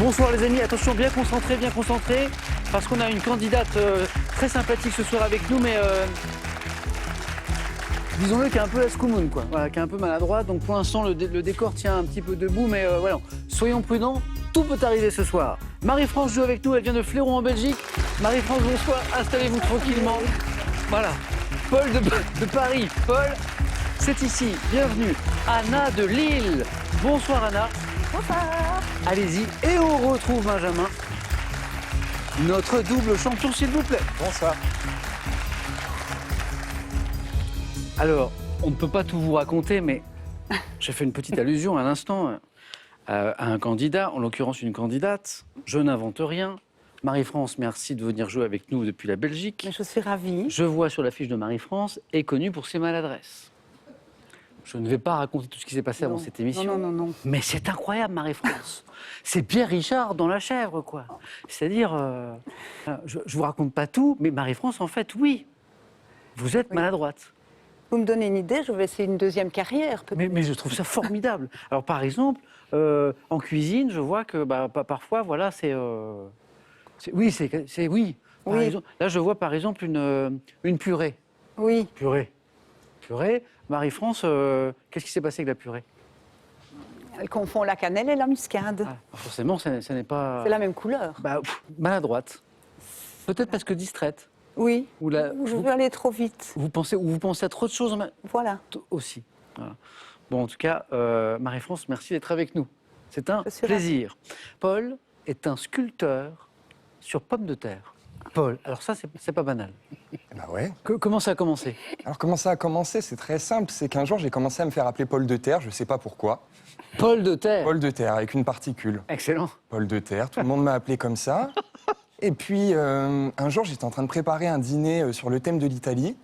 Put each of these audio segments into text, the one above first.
Bonsoir les amis, attention, bien concentré, parce qu'on a une candidate très sympathique ce soir avec nous, mais disons-le qui est un peu escoumoune, quoi, voilà, qui est un peu maladroite, donc pour l'instant le décor tient un petit peu debout, mais voilà, soyons prudents, tout peut arriver ce soir. Marie-France joue avec nous, elle vient de Fléron en Belgique. Marie-France, bonsoir, installez-vous tranquillement. Voilà, Paul de Paris, Paul, c'est ici, bienvenue. Anna de Lille, bonsoir Anna. Bonsoir. Allez-y, et on retrouve Benjamin, notre double champion, s'il vous plaît. Bonsoir. Alors, on ne peut pas tout vous raconter, mais j'ai fait une petite allusion à l'instant à un candidat, en l'occurrence une candidate. Je n'invente rien. Marie-France, merci de venir jouer avec nous depuis la Belgique. Mais je suis ravie. Je vois sur l'affiche de Marie-France, est connue pour ses maladresses. Je ne vais pas raconter tout ce qui s'est passé avant cette émission. Non. Mais c'est incroyable, Marie-France. C'est Pierre Richard dans La Chèvre, quoi. C'est-à-dire, je ne vous raconte pas tout, mais Marie-France, en fait, oui, vous êtes maladroite. Vous me donnez une idée, je vais essayer une deuxième carrière. Mais je trouve ça formidable. Alors, par exemple, en cuisine, je vois que parfois, voilà, oui. Par exemple, là, je vois, par exemple, une purée. Oui. Purée. Marie-France, qu'est-ce qui s'est passé avec la purée? Elle confond la cannelle et la muscade. Ah, forcément, ça n'est pas... C'est la même couleur. Maladroite. Peut-être parce que distraite. Oui. Ou Je veux aller trop vite. vous pensez à trop de choses Voilà. aussi. Voilà. Bon, en tout cas, Marie-France, merci d'être avec nous. C'est un plaisir. Paul est un sculpteur sur pommes de terre. Paul, alors ça, c'est pas banal. Bah ouais. Comment ça a commencé? Alors comment ça a commencé? C'est très simple. C'est qu'un jour, j'ai commencé à me faire appeler Paul de Terre. Je sais pas pourquoi. Paul de terre. Paul de Terre, avec une particule. Excellent. Paul de Terre. Tout le monde m'a appelé comme ça. Et puis, un jour, j'étais en train de préparer un dîner sur le thème de l'Italie.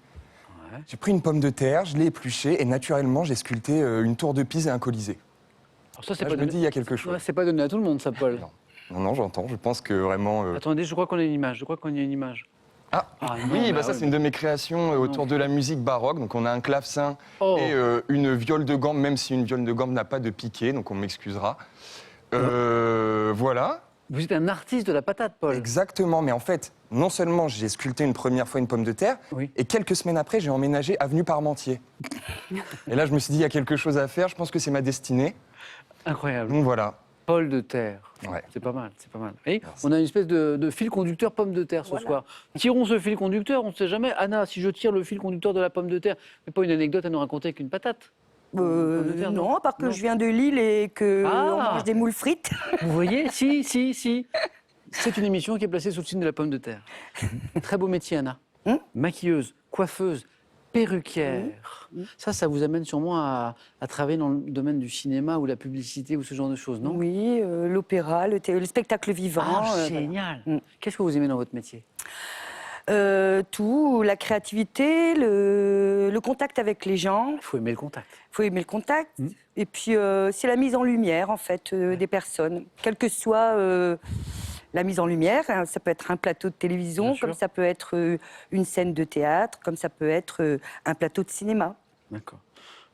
Ouais. J'ai pris une pomme de terre, je l'ai épluchée et naturellement, j'ai sculpté une tour de Pise et un Colisée. Alors ça, Là, je me dis, il y a quelque chose. Ouais, c'est pas donné à tout le monde, ça, Paul. Non, j'entends. Je pense que vraiment... Attendez, je crois qu'on a une image. Ah, non, oui, bah ça, oui. c'est une de mes créations autour de la musique baroque. Donc, on a un clavecin Oh. et une viole de gambe, même si une viole de gambe n'a pas de piquet, donc on m'excusera. Voilà. Vous êtes un artiste de la patate, Paul. Exactement, mais en fait, non seulement j'ai sculpté une première fois une pomme de terre, Oui. et quelques semaines après, j'ai emménagé avenue Parmentier. Et là, je me suis dit, il y a quelque chose à faire, je pense que c'est ma destinée. Incroyable. Donc voilà. Paul de terre. Ouais. C'est pas mal. Et on a une espèce de fil conducteur pomme de terre ce soir. Tirons ce fil conducteur, on ne sait jamais. Anna, si je tire le fil conducteur de la pomme de terre, mais pas une anecdote à nous raconter avec une patate? Pomme de terre, Non, à part que Non. je viens de Lille et qu'on mange des moules frites. Vous voyez? Si. C'est une émission qui est placée sous le signe de la pomme de terre. Très beau métier, Anna. Maquilleuse, coiffeuse, perruquière. Ça vous amène sûrement à travailler dans le domaine du cinéma ou la publicité ou ce genre de choses, non? Oui, l'opéra, le spectacle vivant. Ah, génial. Qu'est-ce que vous aimez dans votre métier? Tout, la créativité, le contact avec les gens. Il faut aimer le contact. Il faut aimer le contact. Et puis, c'est la mise en lumière, en fait, des personnes. Quelle que soit la mise en lumière, hein, ça peut être un plateau de télévision, Bien comme sûr. ça peut être une scène de théâtre, comme ça peut être un plateau de cinéma. D'accord.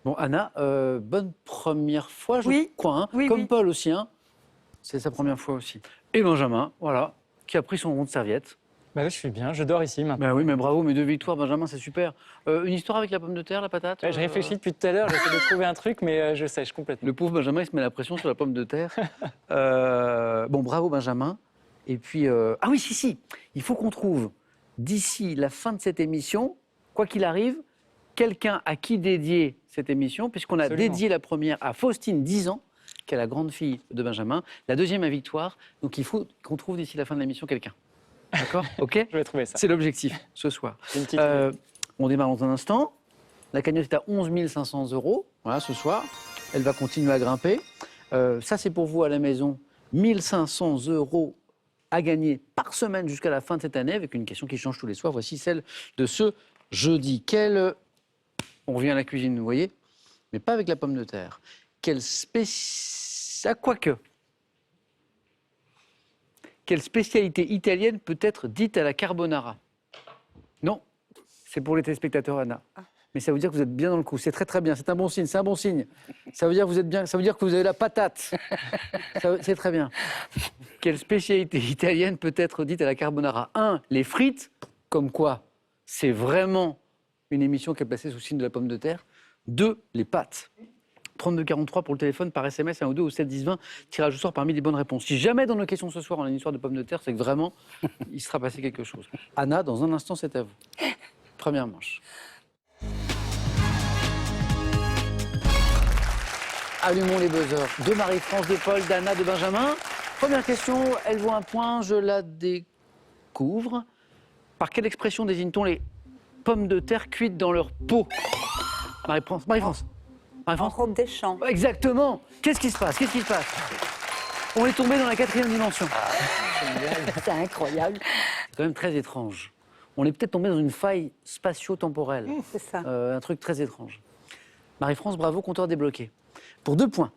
Bon, Anna, bonne première fois, je Oui. crois. Hein, Oui, comme oui. Paul aussi. Hein. C'est sa première fois aussi. Et Benjamin, voilà, qui a pris son rond de serviette. Bah, je suis bien, je dors ici maintenant. Ben oui, mais bravo, mes 2 victoires, Benjamin, c'est super. Une histoire avec la pomme de terre, la patate? Je réfléchis depuis tout à l'heure, j'essaie de trouver un truc, mais je sèche complètement. Le pauvre Benjamin, il se met la pression sur la pomme de terre. Bon, bravo Benjamin. Et puis, ah oui, si, il faut qu'on trouve, d'ici la fin de cette émission, quoi qu'il arrive, quelqu'un à qui dédier cette émission, puisqu'on a Absolument. dédié la première à Faustine, 10 ans, qui est la grande fille de Benjamin, la deuxième à Victoire. Donc il faut qu'on trouve d'ici la fin de l'émission quelqu'un. D'accord? OK? Je vais trouver ça. C'est l'objectif ce soir. Une petite On démarre dans un instant. La cagnotte est à 11 500 €. Voilà, ce soir. Elle va continuer à grimper. Ça, c'est pour vous à la maison. 1 500 € à gagner par semaine jusqu'à la fin de cette année, avec une question qui change tous les soirs. Voici celle de ce jeudi. On revient à la cuisine, vous voyez, mais pas avec la pomme de terre. Quelle spécialité italienne peut être dite à la carbonara? Non, c'est pour les téléspectateurs, Anna. mais ça veut dire que vous êtes bien dans le coup. C'est très très bien, c'est un bon signe, c'est un bon signe. Ça veut dire que vous êtes bien, ça veut dire que vous avez la patate. C'est très bien. Quelle spécialité italienne peut être dite à la carbonara? 1. Les frites, comme quoi c'est vraiment une émission qui est placée sous le signe de la pomme de terre. 2. Les pâtes. 32-43 pour le téléphone, par SMS, 1 ou 2 ou 7-10-20, tirage au sort parmi les bonnes réponses. Si jamais dans nos questions ce soir on a une histoire de pommes de terre, c'est que vraiment, il sera passé quelque chose. Anna, dans un instant, c'est à vous. Première manche. Allumons les buzzers. De Marie-France, de Paul, d'Anna, de Benjamin. Première question, elle vaut un point, je la découvre. Par quelle expression désigne-t-on les pommes de terre cuites dans leur peau? Marie-France. En robe des champs. Exactement. Qu'est-ce qui se passe? On est tombé dans la 4e dimension. C'est incroyable. C'est quand même très étrange. On est peut-être tombé dans une faille spatio-temporelle. C'est ça. Un truc très étrange. Marie-France, bravo, compteur débloqué. Pour 2 points.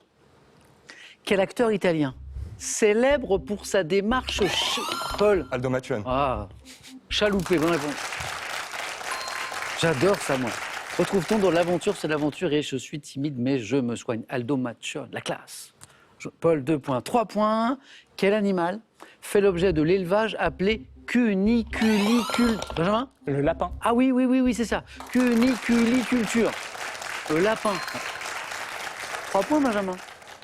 Quel acteur italien, célèbre pour sa démarche... Paul. Aldo Macione. Ah, chaloupé, bonne réponse. J'adore ça, moi. Retrouve-t-on dans l'aventure, c'est l'aventure et je suis timide, mais je me soigne. Aldo Macione, la classe. Paul, 2 points. 3 points. Quel animal fait l'objet de l'élevage appelé cuniculicule... Benjamin? Le lapin. Ah oui, c'est ça. Cuniculiculture. Le lapin. 3 points, Benjamin.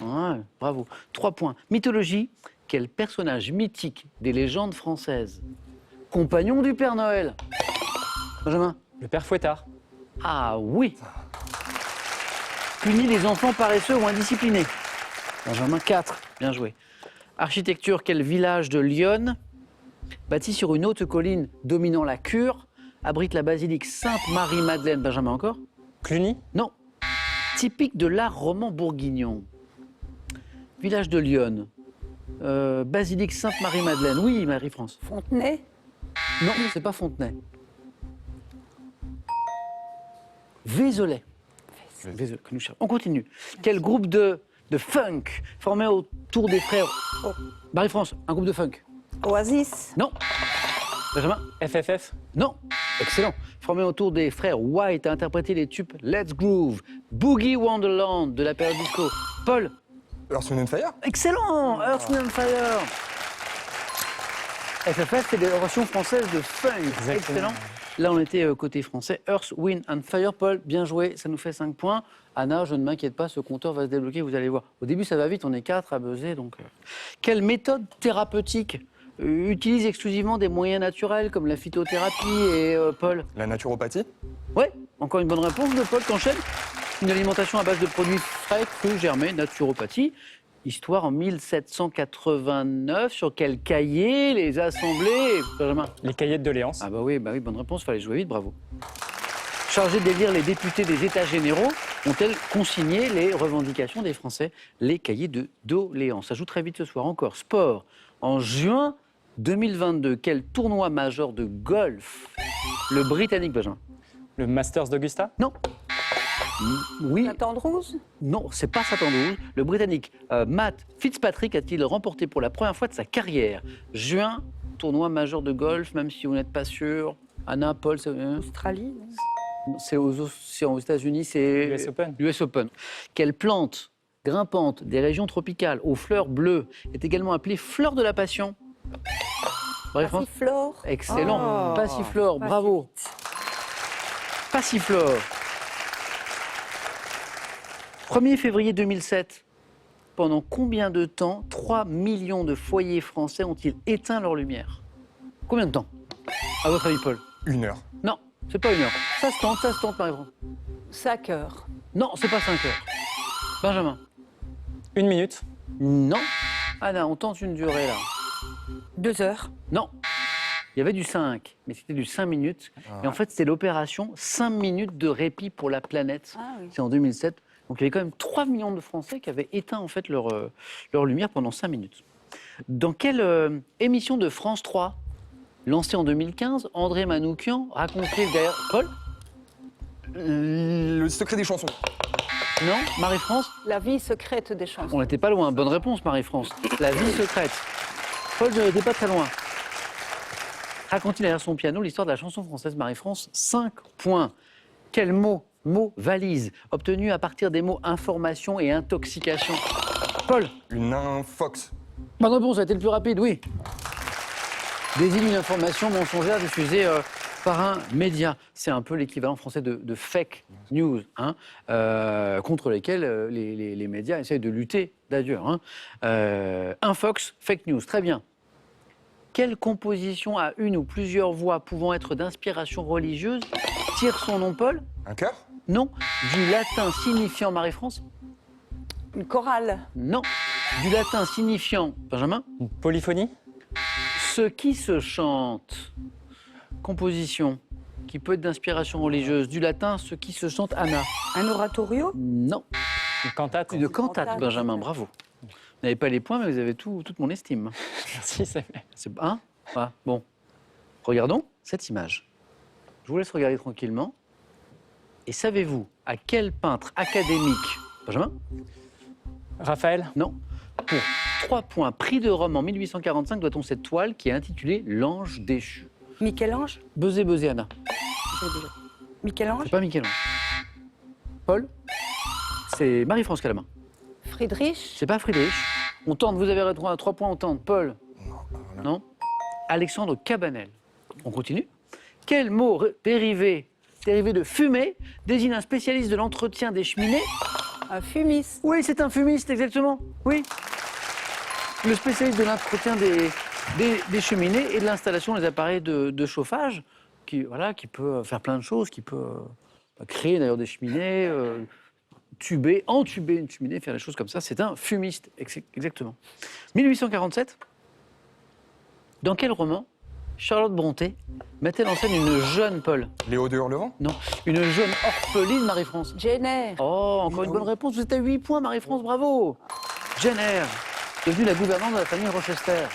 Ouais, bravo. 3 points. Mythologie. Quel personnage mythique des légendes françaises, compagnon du Père Noël? Benjamin? Le père Fouettard. Ah oui. Punit les enfants paresseux ou indisciplinés. Benjamin, 4. Bien joué. Architecture, quel village de Lyon, bâti sur une haute colline dominant la Cure, abrite la basilique Sainte-Marie-Madeleine? Benjamin, encore? Cluny. Non. Typique de l'art roman bourguignon. Village de Lyon. Basilique Sainte-Marie-Madeleine. Oui, Marie-France. Fontenay. Non, c'est pas Fontenay. Vézelay. Vézelay, que nous cherchons. On continue. Quel groupe de funk formé autour des frères... Marie-France, un groupe de funk. Oasis. Non. Benjamin? FFF. Non. Excellent. Formé autour des frères White, a interprété les tubes Let's Groove, Boogie Wonderland de la période disco. Paul? Earth, Wind & Fire. Excellent. Earth, Wind & Fire. FFF, c'est des versions françaises de funk. Exactement. Excellent. Là, on était côté français. Earth, Wind & Fire. Paul, bien joué. Ça nous fait 5 points. Anna, je ne m'inquiète pas, ce compteur va se débloquer, vous allez voir. Au début, ça va vite, on est 4 à buzzer. Donc, Quelle méthode thérapeutique utilise exclusivement des moyens naturels comme la phytothérapie et Paul? La naturopathie. Ouais, encore une bonne réponse de Paul qu'enchaîne. Une alimentation à base de produits frais, crus, germés, naturopathie. Histoire en 1789. Sur quel cahier les assemblées? Benjamin? Les cahiers de doléances. Ah bah oui, bonne réponse, fallait jouer vite, bravo. Chargés d'élire les députés des États généraux, ont-elles consigné les revendications des Français? Les cahiers de doléances. Ça joue très vite ce soir. Encore, sport. En juin 2022, quel tournoi majeur de golf le Britannique, Benjamin? Le Masters d'Augusta. Non. Oui. Saint-Andrews. Non, c'est pas Saint-Andrews. Le Britannique Matt Fitzpatrick a-t-il remporté pour la première fois de sa carrière? Juin, tournoi majeur de golf, même si vous n'êtes pas sûr. Anna, Paul, c'est Australie. c'est aux États-Unis, c'est US Open. l'US Open. Quelle plante grimpante des régions tropicales aux fleurs bleues est également appelée fleur de la passion? Bref, Passiflore. excellent. Oh, Passiflore, bravo. Passiflore. 1er février 2007. Pendant combien de temps 3 millions de foyers français ont-ils éteint leur lumière? Combien de temps? À votre avis, Paul? 1 heure. Non, c'est pas 1 heure. Ça se tente, Marie-France. 5 heures. Non, c'est pas 5 heures. Benjamin? 1 minute. Non. Anna, on tente une durée là. 2 heures. Non. Il y avait du 5, mais c'était du 5 minutes. Et en fait, c'était l'opération 5 minutes de répit pour la planète. Ah oui. C'est en 2007. Donc il y avait quand même 3 millions de Français qui avaient éteint en fait leur lumière pendant 5 minutes. Dans quelle émission de France 3, lancée en 2015, André Manoukian racontait derrière... Paul? Le secret des chansons. Non? Marie-France? La vie secrète des chansons. On n'était pas loin. Bonne réponse, Marie-France. La vie secrète. Paul, je n'étais pas très loin. Raconte-t-il derrière son piano l'histoire de la chanson française, Marie-France? 5 points. Quel mot? Mot valise, obtenu à partir des mots information et intoxication. Paul? Une infox. Bonne réponse, ça a été le plus rapide, oui. Désigne une information mensongère diffusée par un média. C'est un peu l'équivalent français de fake news, hein, contre lesquels les médias essayent de lutter d'ailleurs. Hein. Infox, fake news, très bien. Quelle composition à une ou plusieurs voix pouvant être d'inspiration religieuse tire son nom, Paul? Un cœur? Non. Du latin signifiant Marie-France? Une chorale. Non. Du latin signifiant, Benjamin? Une polyphonie? Ce qui se chante. Composition qui peut être d'inspiration religieuse. Du latin, ce qui se chante, Anna? Un oratorio? Non. Une cantate? Une cantate, cantate. Benjamin, bravo. Vous n'avez pas les points, mais vous avez toute mon estime. Merci, c'est C'est hein? Voilà. Bon. Regardons cette image. Je vous laisse regarder tranquillement. Et savez-vous à quel peintre académique, Benjamin? Raphaël? Non. Pour 3 points, prix de Rome en 1845, doit-on cette toile qui est intitulée L'Ange déchu? Michel-Ange? Buzzer, Anna. Michel-Ange? C'est pas Michel-Ange. Paul? C'est Marie-France qui a la main. Friedrich. C'est pas Friedrich. On tente, vous avez 3 points, on tente. Paul? Non. Alexandre Cabanel. On continue. Quel mot dérivé de fumée désigne un spécialiste de l'entretien des cheminées? Un fumiste. Oui, c'est un fumiste, exactement. Oui. Le spécialiste de l'entretien des cheminées et de l'installation des appareils de chauffage, qui peut faire plein de choses, qui peut créer d'ailleurs des cheminées, entuber une cheminée, faire des choses comme ça. C'est un fumiste, exactement. 1847, dans quel roman Charlotte Brontë met-elle en scène une jeune, Paul? Léo de Hurlevent? Non, une jeune orpheline, Marie-France. Jane Eyre. Oh, encore une bonne réponse. Vous êtes à 8 points, Marie-France, bravo. Jane Eyre, devenue la gouvernante de la famille Rochester.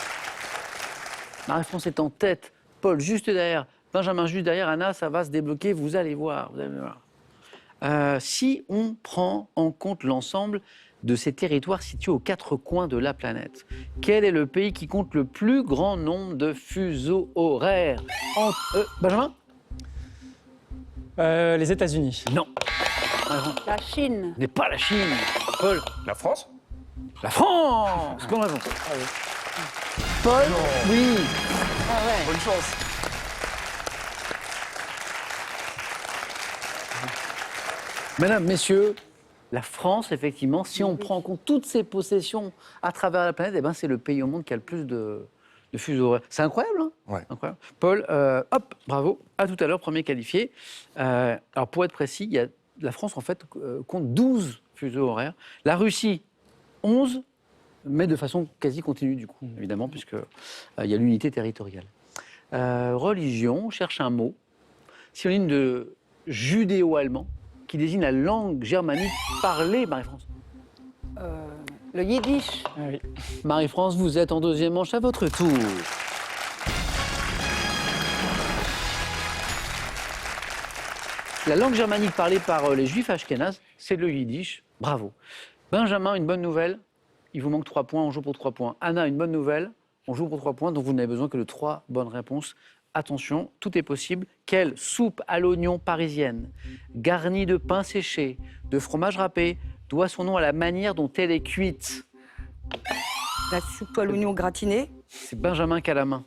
Marie-France est en tête. Paul juste derrière. Benjamin juste derrière. Anna, ça va se débloquer. Vous allez voir. Vous allez voir. Si on prend en compte l'ensemble de ces territoires situés aux 4 coins de la planète, quel est le pays qui compte le plus grand nombre de fuseaux horaires? Benjamin? Les États-Unis. Non. La Chine. Ce n'est pas la Chine. Paul? La France? La France. Bonne réponse. Paul? Oui. Bonne chance. Mesdames, messieurs, la France, effectivement, si on prend en compte toutes ses possessions à travers la planète, eh ben, c'est le pays au monde qui a le plus de fuseaux horaires. C'est incroyable, hein? Ouais. Incroyable. Paul, hop, bravo. À tout à l'heure, premier qualifié. Alors, pour être précis, la France, en fait, compte 12 fuseaux horaires. La Russie, 11, mais de façon quasi continue, du coup, évidemment, puisqu'il y a l'unité territoriale. Religion, on cherche un mot, synonyme de judéo-allemand, qui désigne la langue germanique parlée, Marie-France. Le yiddish. Ah oui. Marie-France, vous êtes en deuxième manche, à votre tour. La langue germanique parlée par les juifs ashkénazes, c'est le yiddish. Bravo. Benjamin, une bonne nouvelle. Il vous manque 3 points, on joue pour 3 points. Anna, une bonne nouvelle. On joue pour 3 points, donc vous n'avez besoin que de 3 bonnes réponses. Attention, tout est possible. Quelle soupe à l'oignon parisienne, garnie de pain séché, de fromage râpé, doit son nom à la manière dont elle est cuite? La soupe à l'oignon gratiné? C'est Benjamin qui a la main.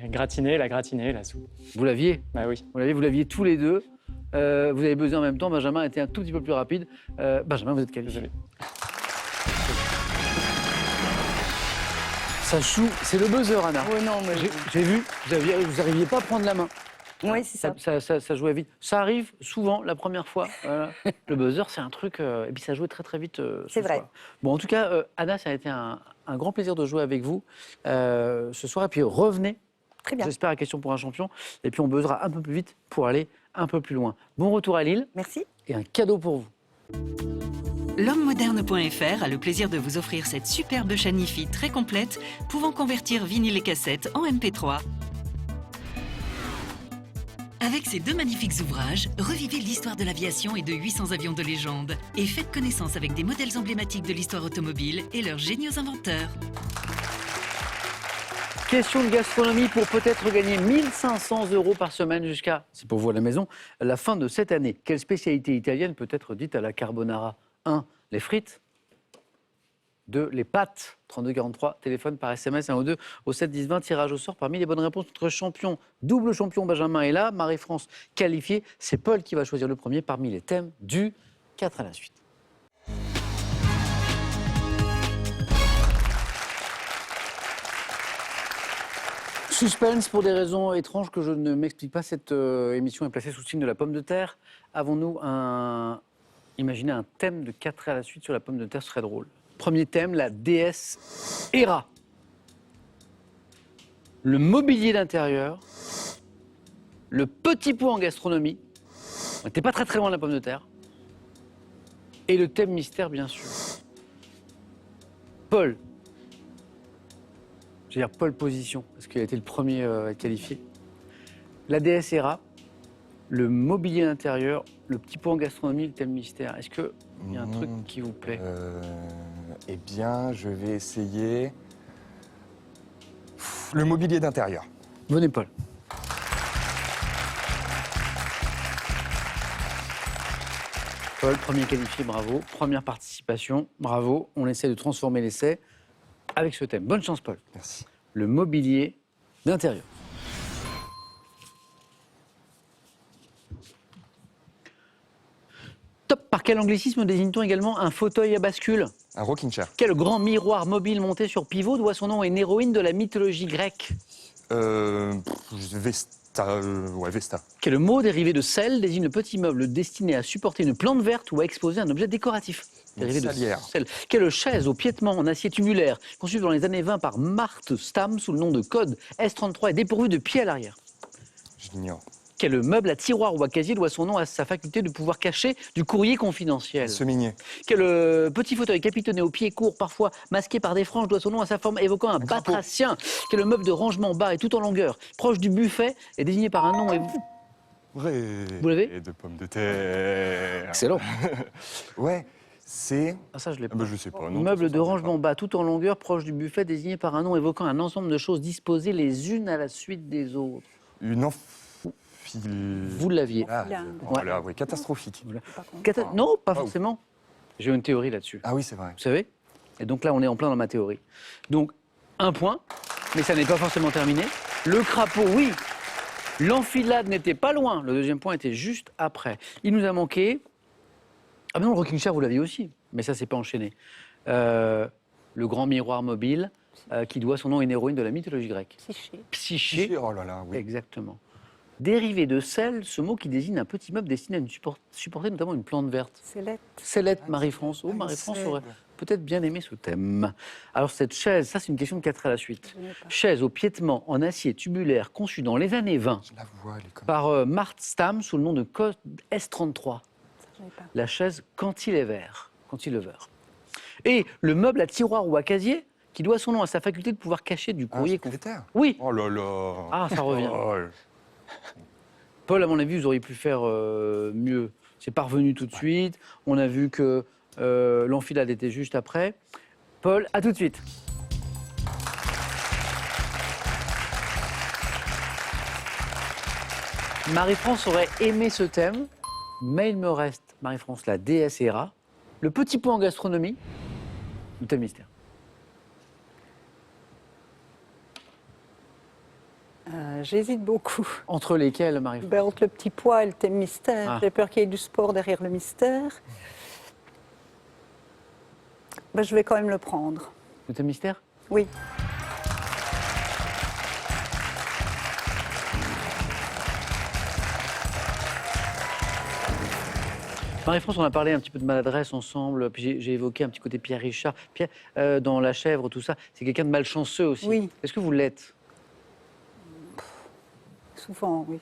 Gratiné, la soupe. Vous l'aviez? Bah oui. Vous l'aviez tous les deux. Vous avez buzzé en même temps. Benjamin était un tout petit peu plus rapide. Benjamin, vous êtes qualifié. Désolé. Ça joue. C'est le buzzer, Anna. Oui, non, mais... J'ai vu, vous n'arriviez pas à prendre la main. Oui, c'est ça. Ça jouait vite. Ça arrive souvent la première fois. Voilà. Le buzzer, c'est un truc. Et puis ça jouait très très vite. C'est vrai. Soir. Bon, en tout cas, Anna, ça a été un grand plaisir de jouer avec vous ce soir. Et puis revenez. Très bien. J'espère à Question pour un champion. Et puis on buzzera un peu plus vite pour aller un peu plus loin. Bon retour à Lille. Merci. Et un cadeau pour vous. L'homme-moderne.fr a le plaisir de vous offrir cette superbe chaîne hi-fi très complète, pouvant convertir vinyle et cassettes en MP3. Avec ces 2 magnifiques ouvrages, revivez l'histoire de l'aviation et de 800 avions de légende et faites connaissance avec des modèles emblématiques de l'histoire automobile et leurs géniaux inventeurs. Question de gastronomie pour peut-être gagner 1500 € par semaine jusqu'à, c'est pour vous à la maison, la fin de cette année. Quelle spécialité italienne peut être dite à la carbonara? 1. Les frites. 2. Les pâtes. 32 43, téléphone par SMS 1 ou 2 au 7 10 20, tirage au sort parmi les bonnes réponses. Notre champion, double champion Benjamin est là, Marie-France qualifiée. C'est Paul qui va choisir le premier parmi les thèmes du 4 à la suite. Suspense pour des raisons étranges que je ne m'explique pas. Cette émission est placée sous le signe de la pomme de terre. Avons-nous imaginez un thème de 4 à la suite sur la pomme de terre, ce serait drôle. Premier thème, la déesse Héra. Le mobilier d'intérieur. Le petit pot en gastronomie. On n'était pas très très loin de la pomme de terre. Et le thème mystère, bien sûr. Paul. Je vais dire Paul position, parce qu'il a été le premier à être qualifié. La déesse Héra, le mobilier intérieur, le petit pot en gastronomie, le thème mystère. Est-ce qu'il y a un truc qui vous plaît? Eh bien, je vais essayer le mobilier d'intérieur. Venez, Paul. Paul, premier qualifié, bravo. Première participation, bravo. On essaie de transformer l'essai avec ce thème. Bonne chance, Paul. Merci. Le mobilier d'intérieur. Top. Par quel anglicisme désigne-t-on également un fauteuil à bascule? Un rocking chair. Quel grand miroir mobile monté sur pivot doit son nom à une héroïne de la mythologie grecque? Vesta. Ouais, Vesta. Quel mot dérivé de sel désigne le petit meuble destiné à supporter une plante verte ou à exposer un objet décoratif? Dérivé de salière. sel. Quelle chaise au piétement en acier tubulaire, conçue dans les années 20 par Marthe Stam sous le nom de code S33 et dépourvue de pied à l'arrière? Je l'ignore. Quel meuble à tiroir ou à casier doit son nom à sa faculté de pouvoir cacher du courrier confidentiel? Seminier. Quel petit fauteuil capitonné aux pieds courts, parfois masqué par des franges, doit son nom à sa forme évoquant un batracien? Quel meuble de rangement bas et tout en longueur, proche du buffet, est désigné par un nom et... Vous l'avez? Et de pommes de terre. Excellent. Ouais, c'est... Ah, ça, je l'ai pas. je sais pas. Non, Meuble ça de me rangement bas tout en longueur, proche du buffet, désigné par un nom évoquant un ensemble de choses disposées les unes à la suite des autres. Une Vous l'aviez. Voilà, oui, catastrophique. Non, pas forcément. J'ai une théorie là-dessus. Ah oui, c'est vrai. Vous savez? Et donc là, on est en plein dans ma théorie. Donc, un point, mais ça n'est pas forcément terminé. Le crapaud, oui. L'enfilade n'était pas loin. Le deuxième point était juste après. Il nous a manqué... Ah mais non, le rocking chair, vous l'aviez aussi. Mais ça, c'est pas enchaîné. Le grand miroir mobile qui doit son nom à une héroïne de la mythologie grecque. Psyché. Psyché. Oh là là, oui. Exactement. Dérivé de sel, ce mot qui désigne un petit meuble destiné à supporter notamment une plante verte. Célette. Célette, Marie-France. Oh, Marie-France aurait peut-être bien aimé ce thème. Alors cette chaise, ça c'est une question de 4 à la suite. Chaise au piétement en acier tubulaire conçue dans les années 20 Je la vois, elle est comme... par Marthe Stam sous le nom de code S33. La chaise cantilever. Et le meuble à tiroir ou à casier qui doit son nom à sa faculté de pouvoir cacher du courrier. secrétaire. Oui. Oh là là. Ah, ça revient. Oh. Paul, à mon avis, vous auriez pu faire mieux. C'est pas revenu tout de suite. On a vu que l'enfilade était juste après. Paul, à tout de suite. Marie-France aurait aimé ce thème, mais il me reste, Marie-France, la déesse Héra, le petit pot en gastronomie, le thème mystère. J'hésite beaucoup. Entre lesquels, Marie-France? Ben, entre le petit pois et le thème mystère, Ah. j'ai peur qu'il y ait du sport derrière le mystère. Ben, je vais quand même le prendre. Le thème mystère? Oui. Marie-France, on a parlé un petit peu de maladresse ensemble, puis j'ai évoqué un petit côté Pierre Richard. Pierre, dans La Chèvre, tout ça, c'est quelqu'un de malchanceux aussi. Oui. Est-ce que vous l'êtes? Souvent, oui.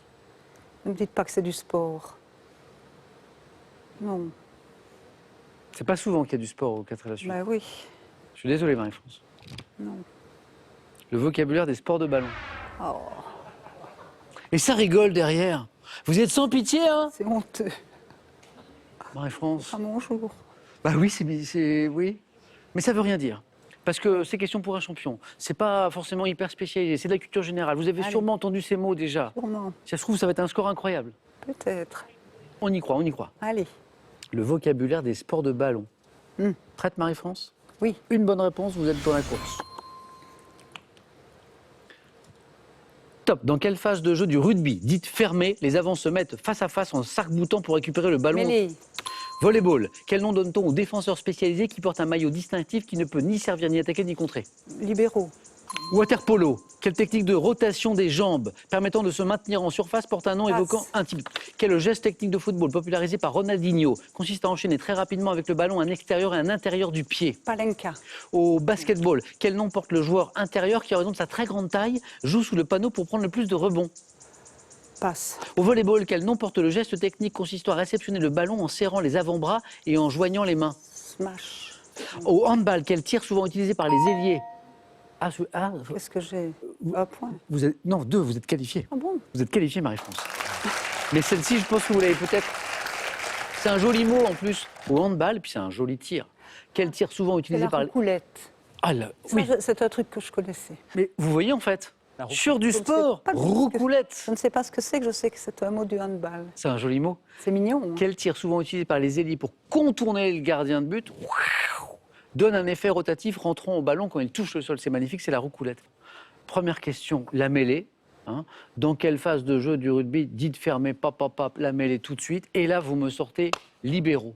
Ne me dites pas que c'est du sport. Non. C'est pas souvent qu'il y a du sport au 4 à la suite. Ben oui. Je suis désolé, Marie-France. Non. Le vocabulaire des sports de ballon. Oh, Et ça rigole derrière. Vous êtes sans pitié, hein, c'est honteux. Marie-France? À mon jour. Bah oui, oui. Mais ça veut rien dire. Parce que c'est question pour un champion. C'est pas forcément hyper spécialisé, c'est de la culture générale. Vous avez Allez. sûrement entendu ces mots déjà. Sûrement. Si ça se trouve, ça va être un score incroyable. Peut-être. On y croit, on y croit. Allez. Le vocabulaire des sports de ballon. Prête, Marie-France? Oui. Une bonne réponse, vous êtes dans la course. Top. Dans quelle phase de jeu du rugby, dite fermée, les avants se mettent face à face en s'arc-boutant pour récupérer le ballon? Mêlée. Volleyball. Quel nom donne-t-on aux défenseurs spécialisés qui portent un maillot distinctif qui ne peut ni servir, ni attaquer, ni contrer? Libéraux. Water-polo. Quelle technique de rotation des jambes permettant de se maintenir en surface porte un nom Passe. évoquant un type? Quel geste technique de football popularisé par Ronaldinho consiste à enchaîner très rapidement avec le ballon un extérieur et un intérieur du pied? Palenka. Au basketball, quel nom porte le joueur intérieur qui, en raison de sa très grande taille, joue sous le panneau pour prendre le plus de rebonds? Passe. Au volleyball, quel nom porte le geste technique consistant à réceptionner le ballon en serrant les avant-bras et en joignant les mains? Smash. Au handball, quel tir souvent utilisé par les ailiers? Qu'est-ce que j'ai? Un point. Non, 2, vous êtes qualifié. Ah bon? Vous êtes qualifié, Marie-France. Mais celle-ci, je pense que vous l'avez peut-être. C'est un joli mot en plus. Au handball, puis c'est un joli tir. Quel tir souvent C'est utilisé la par les. roucoulette. Ah là, Ça, oui. c'est un truc que je connaissais. Mais vous voyez en fait, La roucoulette. sur du Je ne sais sport, pas du tout ce que roucoulette. Je ne sais pas ce que c'est, que je sais que c'est un mot du handball. C'est un joli mot. C'est mignon. Hein. Quel tir souvent utilisé par les ailiers pour contourner le gardien de but donne un effet rotatif rentrant au ballon quand il touche le sol? C'est magnifique, c'est la roucoulette. Première question, la mêlée. Dans quelle phase de jeu du rugby, dites fermée, la mêlée tout de suite? Et là, vous me sortez libéraux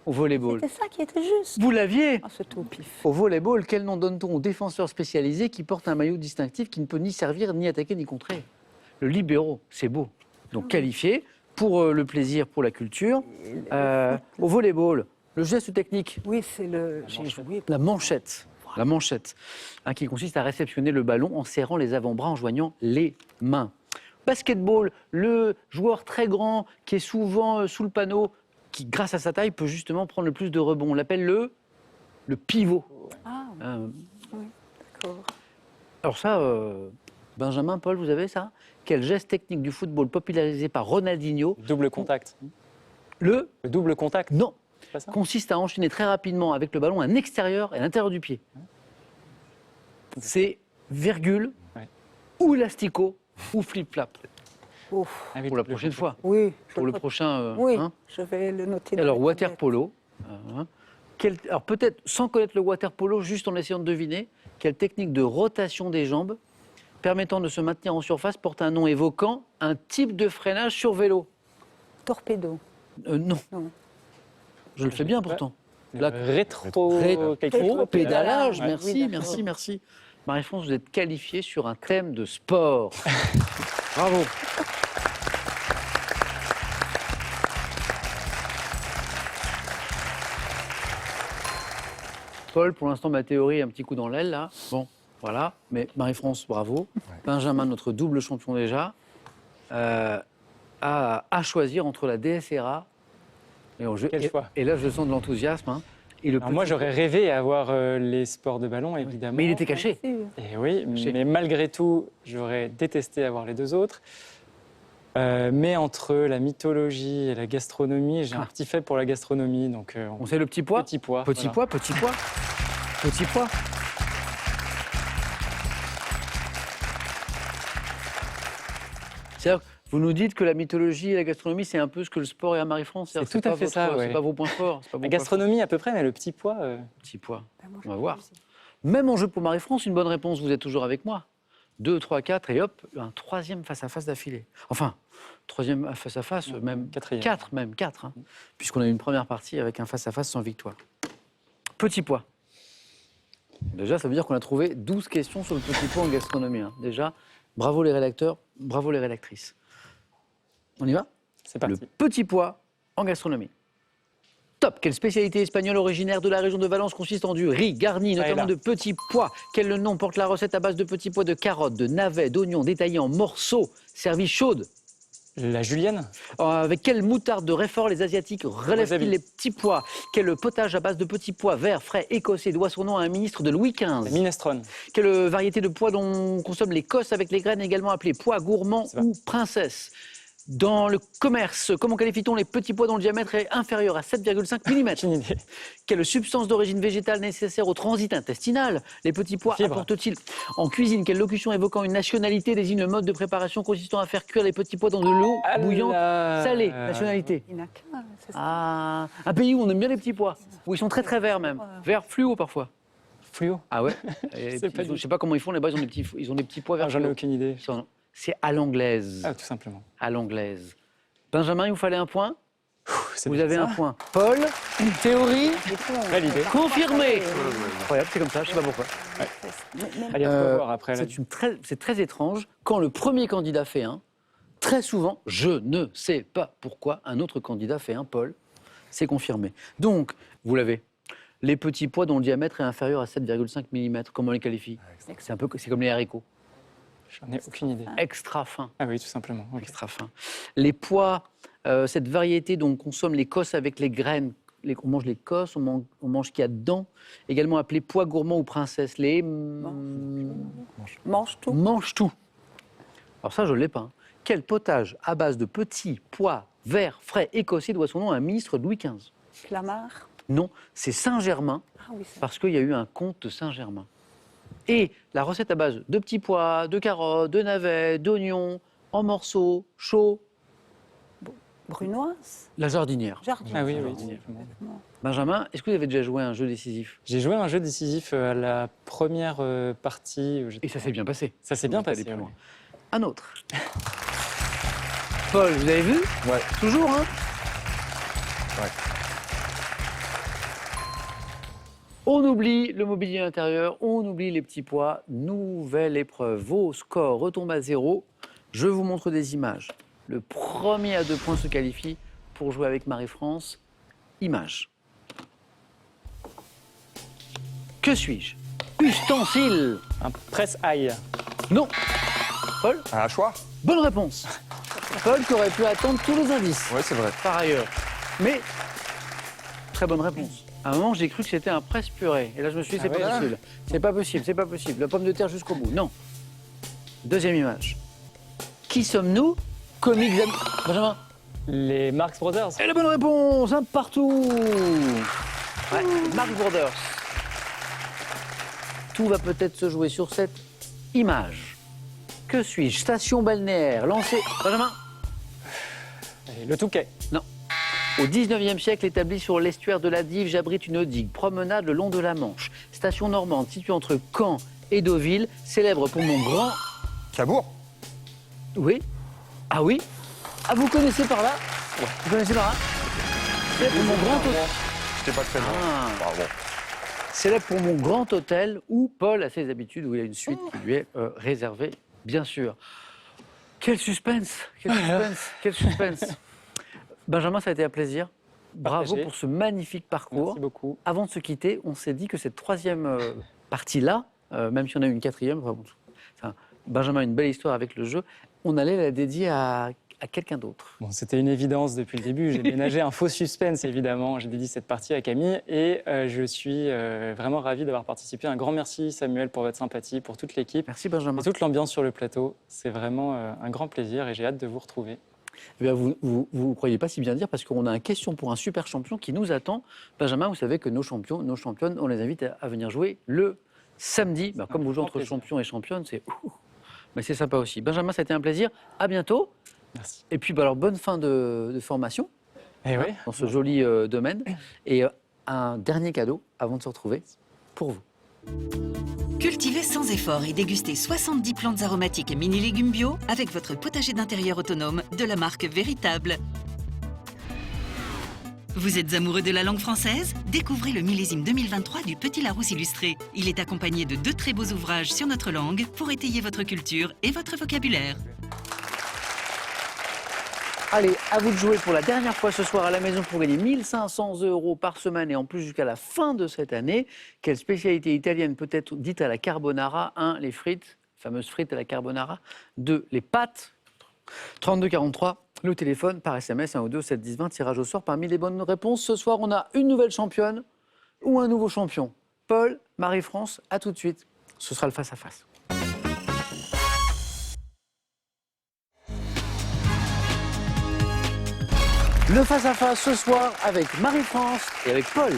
au volleyball. C'était ça qui était juste. Vous l'aviez? Ah, c'est tout au pif. Au volleyball, quel nom donne-t-on aux défenseurs spécialisés qui portent un maillot distinctif qui ne peut ni servir, ni attaquer, ni contrer? Le libéraux, c'est beau. Donc qualifié pour le plaisir, pour la culture. Au volleyball, le geste technique, Oui, c'est le. J'ai joué. la manchette. La manchette, qui consiste à réceptionner le ballon en serrant les avant-bras, en joignant les mains. Basketball, le joueur très grand qui est souvent sous le panneau, qui grâce à sa taille peut justement prendre le plus de rebonds. On l'appelle le pivot. Ah, d'accord. Alors ça, Benjamin, Paul, vous avez ça? Quel geste technique du football popularisé par Ronaldinho? Double contact. Le Le double contact, non c'est pas ça? consiste à enchaîner très rapidement avec le ballon un extérieur et l'intérieur du pied. C'est virgule, Ouais. ou élastico, ou flip-flap. Ouf. Ah oui, Pour la double prochaine contact. fois, Oui. pour le prochain. Oui, hein. je vais le noter. dans Alors, les water notes. polo. Alors, peut-être, sans connaître le water polo, juste en essayant de deviner, quelle technique de rotation des jambes permettant de se maintenir en surface porte un nom évoquant un type de freinage sur vélo? Torpedo. Non. Non. Je le fais bien pourtant. La- Rétro-pédalage. Rétro-pédalage, merci, Oui, d'accord. merci, merci. Marie-France, vous êtes qualifiée sur un thème de sport. Bravo. Paul, pour l'instant, ma théorie, un petit coup dans l'aile, là. Bon, voilà. Mais Marie-France, bravo. Benjamin, notre double champion déjà, a choisir entre la DSRA Quel choix. et là, je sens de l'enthousiasme. Hein. Et le Alors moi, petit- j'aurais rêvé à avoir les sports de ballon, évidemment. Mais il était caché. Et oui, Caché. mais malgré tout, j'aurais détesté avoir les deux autres. Mais entre la mythologie et la gastronomie, j'ai un petit fait pour la gastronomie. Donc, On sait le petit pois? petit pois. Petit voilà. pois, petit pois. Petit pois. C'est-à-dire, vous nous dites que la mythologie et la gastronomie, c'est un peu ce que le sport est à Marie-France. C'est-à-dire, C'est tout à pas fait ça, C'est ouais. pas vos points forts. c'est pas vos La points gastronomie à peu près, mais le petit pois. forts. Petit pois. Ben, moi, On va je voir. aussi. Même enjeu pour Marie-France, une bonne réponse, vous êtes toujours avec moi. 2, 3, 4 et hop, un troisième face-à-face d'affilée. Enfin, troisième face-à-face, même quatrième. 4, puisqu'on a eu une première partie avec un face-à-face sans victoire. Petit pois. Déjà, ça veut dire qu'on a trouvé 12 questions sur le petit pois en gastronomie. Hein. Déjà, bravo les rédacteurs, bravo les rédactrices. On y va? C'est parti. Le petit pois en gastronomie. Top. Quelle spécialité espagnole originaire de la région de Valence consiste en du riz garni, Ça et Ah, notamment là. de petits pois? Quel nom porte la recette à base de petits pois de carottes, de navets, d'oignons détaillés en morceaux, servis chaudes? La julienne, Avec quelle moutarde de Réfort les Asiatiques relèvent-ils Wasabi. les petits pois? Quel potage à base de petits pois verts, frais, écossais doit son nom à un ministre de Louis la XV? minestrone, Quelle variété de pois dont on consomme l'écosse avec les graines également appelées pois gourmands C'est ça. ou princesse? Dans le commerce, comment qualifie-t-on les petits pois dont le diamètre est inférieur à 7,5 mm? Aucune idée. Quelle substance d'origine végétale nécessaire au transit intestinal les petits pois Fibre. apportent-ils? En cuisine, quelle locution évoquant une nationalité désigne le mode de préparation consistant à faire cuire les petits pois dans de l'eau bouillante salée? Nationalité. Inaka, c'est ça. Ah, un pays où on aime bien les petits pois, où ils sont très très verts même, verts fluo parfois. Fluo. Ah ouais. Et C'est pas je du- sais pas comment ils font là-bas, ils ont des petits pois verts. Ah, j'en ai fluo. aucune idée. C'est à l'anglaise. Ah, tout simplement. À l'anglaise. Benjamin, il vous fallait un point. C'est Vous bien avez ça. un point. Paul, théorie Validé. confirmée. Incroyable, c'est comme ça, je sais pas pourquoi. Allez, on peut voir après. là. C'est très étrange. Quand le premier candidat fait un, très souvent, je ne sais pas pourquoi un autre candidat fait un, Paul. C'est confirmé. Donc, vous l'avez. Les petits pois dont le diamètre est inférieur à 7,5 mm, comment on les qualifie? C'est comme les haricots. J'en ai aucune idée. Extra fin. Ah oui, tout simplement. Ok. Extra fin. Les pois, cette variété dont on consomme les cosses avec les graines, on mange les cosses, on mange ce qu'il y a dedans, également appelés pois gourmands ou princesses, les Mange tout. mange tout. Alors ça, je ne l'ai pas. Hein. Quel potage à base de petits pois verts, frais, écossais doit son nom à un ministre de Louis XV? Clamart. Non, c'est Saint-Germain, Ah oui, c'est parce qu'il y a eu un comte de Saint-Germain. Et la recette à base de petits pois, de carottes, de navets, d'oignons, en morceaux, chauds, Brunoise. la jardinière. Jardin. Ah oui, oui, tout Jardinière. simplement. Benjamin, est-ce que vous avez déjà joué à un jeu décisif? J'ai joué à un jeu décisif à la première partie. Et ça s'est bien passé. Ça s'est bien Vous êtes allé passé. plus ouais. loin. Un autre. Paul, vous avez vu? Ouais. Toujours, hein? Ouais. On oublie le mobilier intérieur, on oublie les petits pois. Nouvelle épreuve. Vos scores retombent à 0. Je vous montre des images. Le premier à 2 points se qualifie pour jouer avec Marie-France. Images. Que suis-je? Ustensile. Un presse-ail. Non. Paul? Un hachoir? Bonne réponse. Paul qui aurait pu attendre tous les indices. Ouais, c'est vrai. Par ailleurs. Mais, très bonne réponse. À un moment, j'ai cru que c'était un presse-purée. Et là, je me suis dit, c'est Ah pas ouais, possible. C'est pas possible, c'est pas possible. La pomme de terre jusqu'au bout. Non. Deuxième image. Qui sommes-nous? Comics amis. Benjamin. Les Marx Brothers. Et la bonne réponse, un partout. Ouais, Marx Brothers. Tout va peut-être se jouer sur cette image. Que suis-je? Station balnéaire, lancée. Benjamin. Et le Touquet. Non. Au 19e siècle, établie sur l'estuaire de la Dive, j'abrite une digue, promenade le long de la Manche. Station normande située entre Caen et Deauville, célèbre pour mon grand... Cabourg? Oui? Ah oui? Ah, vous connaissez par là? Ouais. Vous connaissez par là? Célèbre pour mon grand hôtel. J'étais pas très loin. Ah. Pardon. Célèbre pour mon grand hôtel où Paul a ses habitudes, où il a une suite qui lui est réservée, bien sûr. Quel suspense! Quel suspense! Quel suspense! Benjamin, ça a été un plaisir. Bravo Partagé. pour ce magnifique parcours. Merci beaucoup. Avant de se quitter, on s'est dit que cette troisième partie-là, même si on a eu une quatrième, Benjamin a une belle histoire avec le jeu, on allait la dédier à quelqu'un d'autre. Bon, c'était une évidence depuis le début. J'ai ménagé un faux suspense, évidemment. J'ai dédié cette partie à Camille et je suis vraiment ravi d'avoir participé. Un grand merci, Samuel, pour votre sympathie, pour toute l'équipe Merci Benjamin. et toute l'ambiance sur le plateau. C'est vraiment un grand plaisir et j'ai hâte de vous retrouver. Eh bien, vous ne croyez pas si bien dire parce qu'on a une question pour un super champion qui nous attend. Benjamin, vous savez que nos champions, nos championnes, on les invite à venir jouer le samedi. Ben, comme vous jouez grand entre plaisir. champions et championnes, c'est mais c'est sympa aussi. Benjamin, ça a été un plaisir. À bientôt. Merci. Et puis, ben, alors, bonne fin de formation Et oui. dans ce joli domaine. Et un dernier cadeau avant de se retrouver pour vous. Cultivez sans effort et dégustez 70 plantes aromatiques et mini-légumes bio avec votre potager d'intérieur autonome de la marque Véritable. Vous êtes amoureux de la langue française? Découvrez le millésime 2023 du Petit Larousse illustré. Il est accompagné de 2 très beaux ouvrages sur notre langue pour étayer votre culture et votre vocabulaire. Allez, à vous de jouer pour la dernière fois ce soir à la maison pour gagner 1 500 € par semaine et en plus jusqu'à la fin de cette année. Quelle spécialité italienne peut être dite à la carbonara? 1. Les frites, fameuses frites à la carbonara. 2. Les pâtes. 32 43, le téléphone par SMS 1 ou 2 7 10 20, tirage au sort parmi les bonnes réponses. Ce soir, on a une nouvelle championne ou un nouveau champion. Paul, Marie-France, à tout de suite. Ce sera le face-à-face. Le face-à-face ce soir avec Marie-France et avec Paul.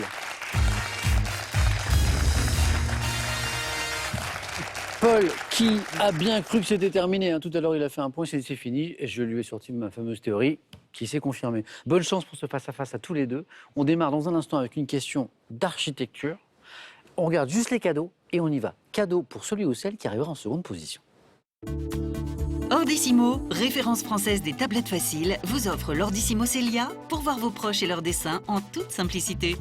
Paul, qui a bien cru que c'était terminé. Hein. Tout à l'heure, il a fait un point, c'est fini. Et je lui ai sorti ma fameuse théorie qui s'est confirmée. Bonne chance pour ce face-à-face à tous les deux. On démarre dans un instant avec une question d'architecture. On regarde juste les cadeaux et on y va. Cadeau pour celui ou celle qui arrivera en seconde position. Ordissimo, référence française des tablettes faciles, vous offre l'Ordissimo Celia pour voir vos proches et leurs dessins en toute simplicité.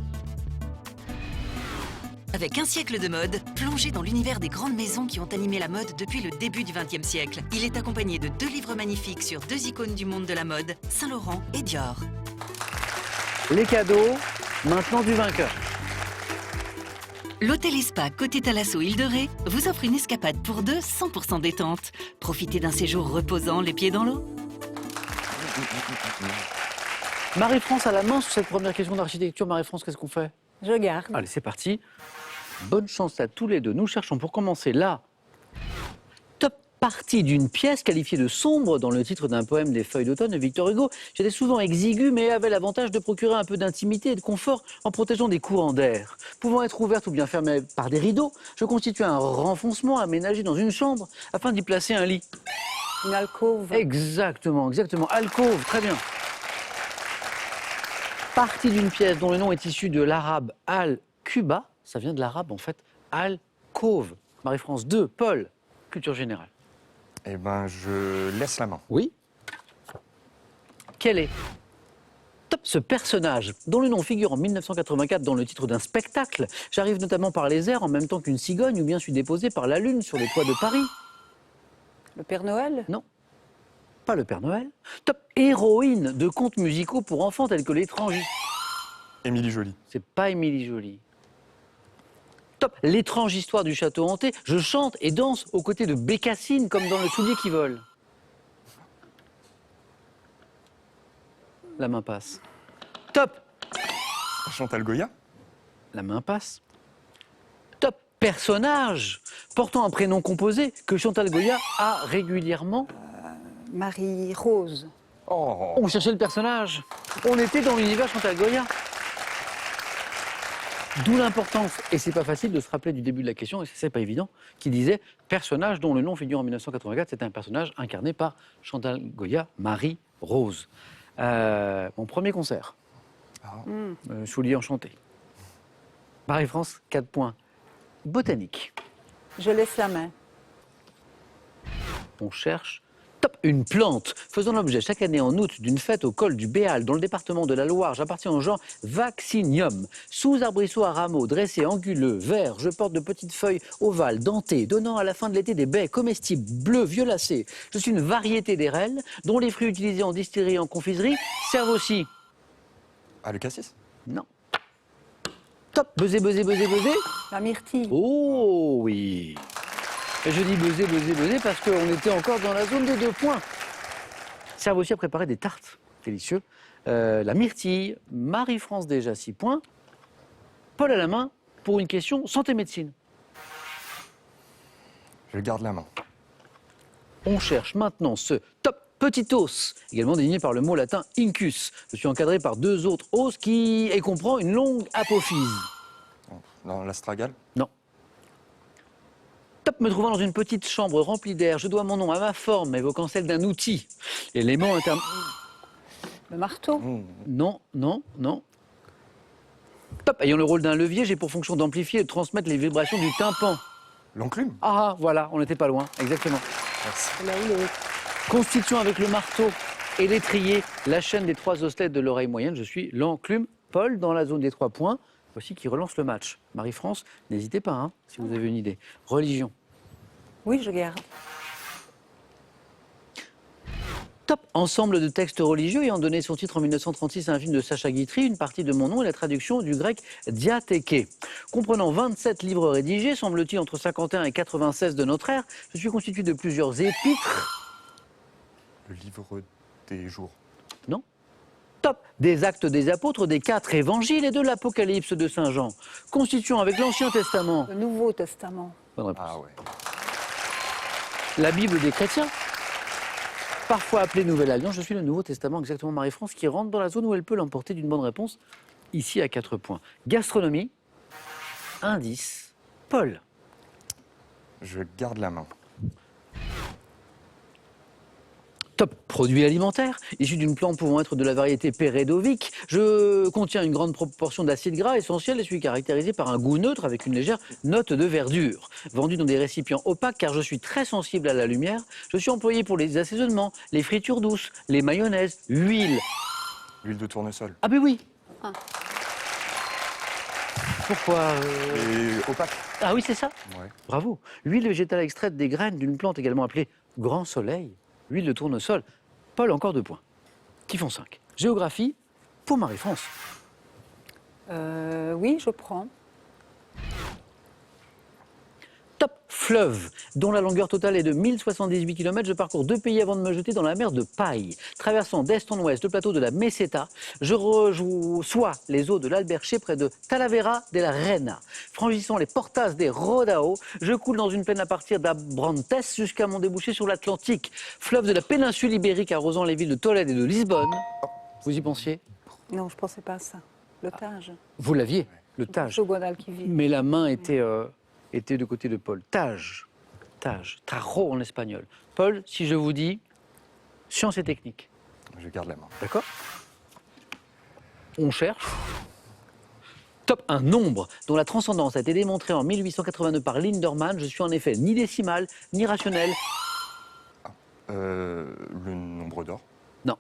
Avec un siècle de mode, plongez dans l'univers des grandes maisons qui ont animé la mode depuis le début du XXe siècle. Il est accompagné de 2 livres magnifiques sur 2 icônes du monde de la mode, Saint-Laurent et Dior. Les cadeaux, maintenant du vainqueur. L'hôtel Espa côté Thalasso Île de Ré vous offre une escapade pour 2 100% détente. Profitez d'un séjour reposant, les pieds dans l'eau. Marie-France a la main sur cette première question d'architecture. Marie-France, qu'est-ce qu'on fait? Je garde. Allez, c'est parti. Bonne chance à tous les deux. Nous cherchons pour commencer la top partie d'une pièce qualifiée de sombre dans le titre d'un poème des Feuilles d'automne de Victor Hugo. J'étais souvent exigu, mais avait l'avantage de procurer un peu d'intimité et de confort en protégeant des courants d'air. Pouvant être ouverte ou bien fermée par des rideaux, je constituais un renfoncement aménagé dans une chambre afin d'y placer un lit. Une alcôve. Exactement, exactement. Alcôve, très bien. Partie d'une pièce dont le nom est issu de l'arabe al-Kuba. Ça vient de l'arabe, en fait, alcôve. Marie-France 2, Paul, culture générale. Eh ben, je laisse la main. Oui. Quel est top ce personnage dont le nom figure en 1984 dans le titre d'un spectacle? J'arrive notamment par les airs en même temps qu'une cigogne ou bien suis déposé par la lune sur les toits de Paris. Le Père Noël. Non. Pas le Père Noël. Top héroïne de contes musicaux pour enfants tels que L'étrange. Émilie Joly. C'est pas Émilie Joly. Top l'étrange histoire du château hanté. Je chante et danse aux côtés de Bécassine comme dans Le soulier qui vole. La main passe. Top Chantal Goya. La main passe. Top personnage portant un prénom composé que Chantal Goya a régulièrement. Marie-Rose. Oh. On cherchait le personnage. On était dans l'univers Chantal Goya. D'où l'importance, et c'est pas facile de se rappeler du début de la question, et c'est pas évident, qui disait personnage dont le nom figure en 1984, c'est un personnage incarné par Chantal Goya, Marie-Rose. Mon premier concert, Soulier enchanté. Marie-France, 4 points. Botanique. Je laisse la main. On cherche top une plante faisant l'objet chaque année en août d'une fête au col du Béal dans le département de la Loire. J'appartiens au genre Vaccinium. Sous arbrisseau à rameaux dressés, anguleux, verts, je porte de petites feuilles ovales, dentées, donnant à la fin de l'été des baies comestibles, bleues, violacées. Je suis une variété d'érelles dont les fruits utilisés en distillerie et en confiserie servent aussi. Ah, le cassis. Non. Top, buzzer, buzzer, buzzer, buzzer. La myrtille. Oh oui. Et je dis buzzer, buzzer, buzzer parce qu'on était encore dans la zone des 2 points. Servent aussi à préparer des tartes. Délicieux. La myrtille. Marie-France déjà 6 points. Paul à la main pour une question santé-médecine. Je garde la main. On cherche maintenant ce top petit os, également désigné par le mot latin incus. Je suis encadré par 2 autres os et comprend une longue apophyse. Non, l'astragale. Non. Top me trouvant dans une petite chambre remplie d'air, je dois mon nom à ma forme, évoquant celle d'un outil. Élément interne. Le marteau. Non, non, non. Top, ayant le rôle d'un levier, j'ai pour fonction d'amplifier et de transmettre les vibrations du tympan. L'enclume. Ah, voilà, on n'était pas loin, exactement. Merci. Là où il est. Constituant avec le marteau et l'étrier la chaîne des 3 osselets de l'oreille moyenne, je suis l'enclume. Paul, dans la zone des 3 points, voici qui relance le match. Marie-France, n'hésitez pas, hein, si vous avez une idée. Religion. Oui, je garde. Top ensemble de textes religieux ayant donné son titre en 1936 à un film de Sacha Guitry, une partie de mon nom et la traduction du grec diatheke. Comprenant 27 livres rédigés, semble-t-il entre 51 et 96 de notre ère, je suis constitué de plusieurs épîtres. Le livre des jours. Non. Top des actes des apôtres, des 4 évangiles et de l'Apocalypse de Saint Jean, constituant avec l'Ancien Testament. Le Nouveau Testament. Bonne réponse. Ah ouais. La Bible des chrétiens. Parfois appelée Nouvelle Alliance, je suis le Nouveau Testament, exactement Marie-France, qui rentre dans la zone où elle peut l'emporter d'une bonne réponse, ici à 4 points. Gastronomie, indice, Paul. Je garde la main. Top produit alimentaire, issu d'une plante pouvant être de la variété Peredovic. Je contiens une grande proportion d'acides gras essentiels et suis caractérisé par un goût neutre avec une légère note de verdure. Vendu dans des récipients opaques car je suis très sensible à la lumière, je suis employé pour les assaisonnements, les fritures douces, les mayonnaises, huile. L'huile de tournesol. Ah ben oui. Pourquoi Et opaque. Ah oui, c'est ça. Ouais. Bravo. Huile végétale extraite des graines d'une plante également appelée grand soleil. Huile de tournesol. Paul, encore 2 points. Qui font 5. Géographie, pour Marie-France. Oui, je prends. Top fleuve, dont la longueur totale est de 1078 km. Je parcours 2 pays avant de me jeter dans la mer de Paille. Traversant d'est en ouest le plateau de la Meseta, je reçois les eaux de l'Alberche près de Talavera de la Reina. Franchissant les portas des Rodao, je coule dans une plaine à partir d'Abrantes jusqu'à mon débouché sur l'Atlantique. Fleuve de la péninsule ibérique arrosant les villes de Tolède et de Lisbonne. Vous y pensiez? Non, je ne pensais pas à ça. Le Tage. Vous l'aviez, le Tage. Le Guadalquivir. Mais la main était du côté de Paul. Tage. Tajo en espagnol. Paul, si je vous dis science et technique, Je garde la main. d'accord? On cherche. Top, un nombre dont la transcendance a été démontrée en 1882 par Linderman. Je suis en effet ni décimal, ni rationnel. Le nombre d'or. Non.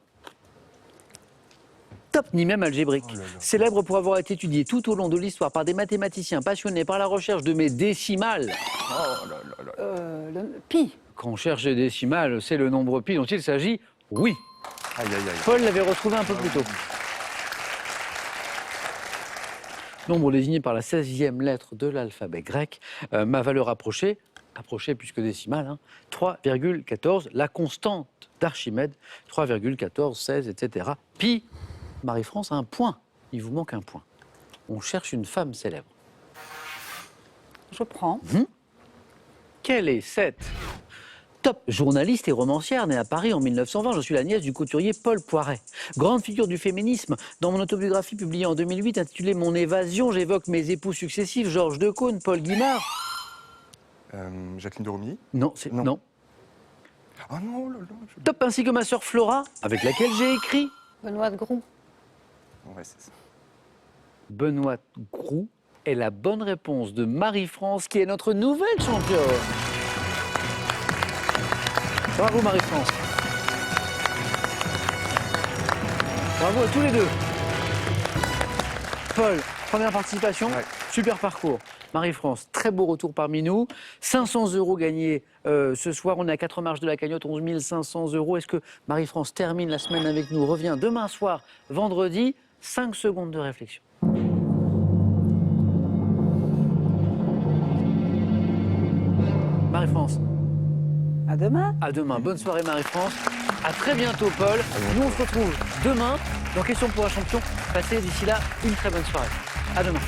Top, ni même algébrique. Oh là là. Célèbre pour avoir été étudié tout au long de l'histoire par des mathématiciens passionnés par la recherche de mes décimales. Oh là là là. Le pi. Quand on cherche des décimales, c'est le nombre pi dont il s'agit. Oui. Aïe, aïe, aïe. Paul l'avait retrouvé un peu plus tôt. Nombre désigné par la 16e lettre de l'alphabet grec. Ma valeur approchée puisque décimale, hein, 3,14. La constante d'Archimède, 3,14, 16, etc. Pi, Marie-France a un point. Il vous manque un point. On cherche une femme célèbre. Je prends. Quelle est cette top journaliste et romancière née à Paris en 1920? Je suis la nièce du couturier Paul Poiret. Grande figure du féminisme. Dans mon autobiographie publiée en 2008 intitulée Mon évasion, j'évoque mes époux successifs, Georges Decaune, Paul Guimard. Jacqueline de Romilly. Non, c'est Non. non. Ah non, oh là là. Top, ainsi que ma sœur Flora, avec laquelle j'ai écrit. Benoît de Groux. Ouais, c'est ça. Benoît Groux est la bonne réponse de Marie-France, qui est notre nouvelle championne. Bravo Marie-France. Bravo à tous les deux. Paul, première participation, Ouais. super parcours. Marie-France, très beau retour parmi nous. 500 € gagnés ce soir. On est à 4 marches de la cagnotte, 11 500 €. Est-ce que Marie-France termine la semaine avec nous, revient demain soir, vendredi? 5 secondes de réflexion. Marie-France, À demain. à demain. Bonne soirée Marie-France. À très bientôt Paul. Nous on se retrouve demain dans Question pour un champion. Passez d'ici là une très bonne soirée. À demain.